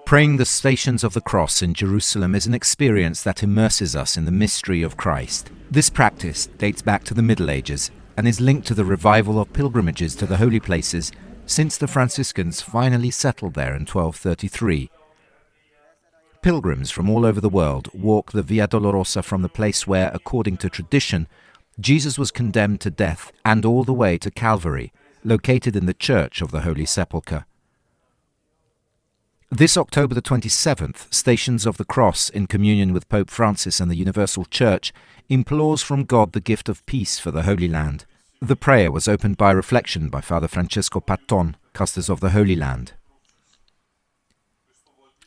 Praying the Stations of the Cross in Jerusalem is an experience that immerses us in the mystery of Christ. This practice dates back to the Middle Ages and is linked to the revival of pilgrimages to the holy places since the Franciscans finally settled there in 1233. Pilgrims from all over the world walk the Via Dolorosa from the place where, according to tradition, Jesus was condemned to death and all the way to Calvary, located in the Church of the Holy Sepulcher. This October the 27th, Stations of the Cross, in communion with Pope Francis and the Universal Church, implores from God the gift of peace for the Holy Land. The prayer was opened by reflection by Father Francesco Patton, Custos of the Holy Land.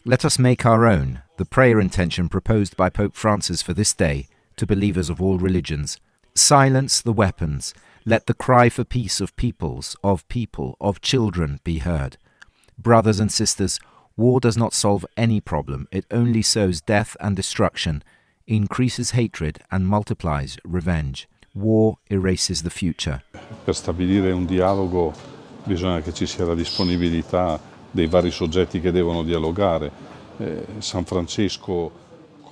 Let us make our own the prayer intention proposed by Pope Francis for this day to believers of all religions. Silence the weapons. Let the cry for peace of peoples, of children be heard. Brothers and sisters, war does not solve any problem. It only sows death and destruction, increases hatred and multiplies revenge. War erases the future. Per stabilire un dialogo bisogna che ci sia la disponibilità dei vari soggetti che devono dialogare. San Francesco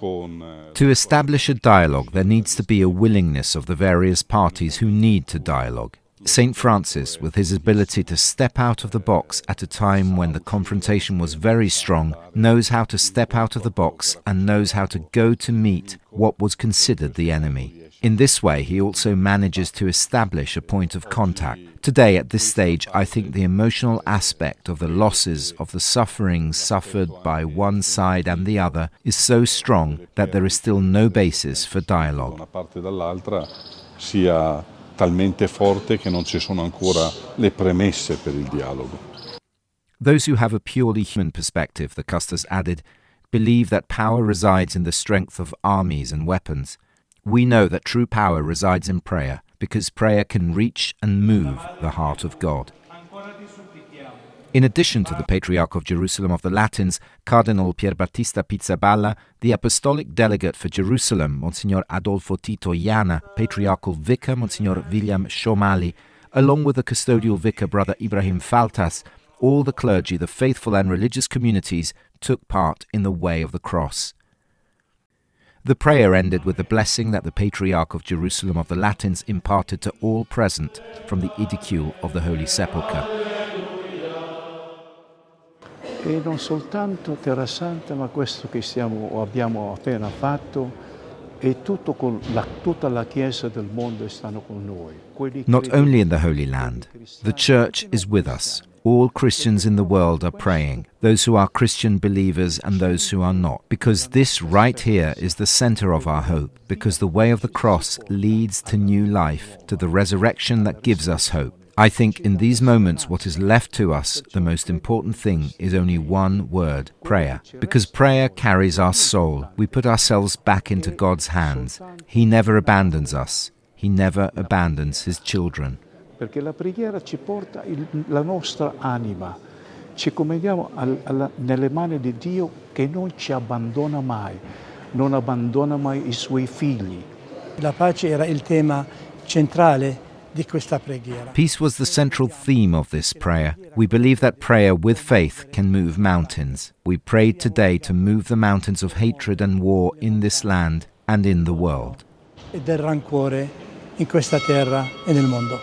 To establish a dialogue, there needs to be a willingness of the various parties who need to dialogue. St. Francis, with his ability to step out of the box at a time when the confrontation was very strong, knows how to step out of the box and knows how to go to meet what was considered the enemy. In this way, he also manages to establish a point of contact. Today, at this stage, I think the emotional aspect of the losses, of the sufferings suffered by one side and the other, is so strong that there is still no basis for dialogue. Una parte dall'altra sia talmente forte che non ci sono ancora le premesse per il dialogo. Those who have a purely human perspective, the Custos added, believe that power resides in the strength of armies and weapons. We know that true power resides in prayer, because prayer can reach and move the heart of God. In addition to the Patriarch of Jerusalem of the Latins, Cardinal Pierbattista Pizzaballa, the Apostolic Delegate for Jerusalem, Monsignor Adolfo Tito Iana, Patriarchal Vicar, Monsignor William Shomali, along with the Custodial Vicar, Brother Ibrahim Faltas, all the clergy, the faithful and religious communities took part in the Way of the Cross. The prayer ended with the blessing that the Patriarch of Jerusalem of the Latins imparted to all present from the Edicule of the Holy Sepulcher. E non soltanto Terra Santa, ma questo che abbiamo appena fatto, e tutta la Chiesa del mondo stanno con noi. Not only in the Holy Land, the Church is with us. All Christians in the world are praying, those who are Christian believers and those who are not, because this right here is the center of our hope, because the way of the cross leads to new life, to the resurrection that gives us hope. I think in these moments what is left to us, the most important thing, is only one word, prayer. Because prayer carries our soul. We put ourselves back into God's hands. He never abandons us. He never abandons His children. Perché la preghiera ci porta la nostra anima, ci commendiamo nelle mani di Dio che non ci abbandona mai, non abbandona mai I Suoi figli. La pace era il tema centrale di questa preghiera. Peace was the central theme of this prayer. We believe that prayer with faith can move mountains. We prayed today to move the mountains of hatred and war in this land and in the world. E del rancore in questa terra e nel mondo.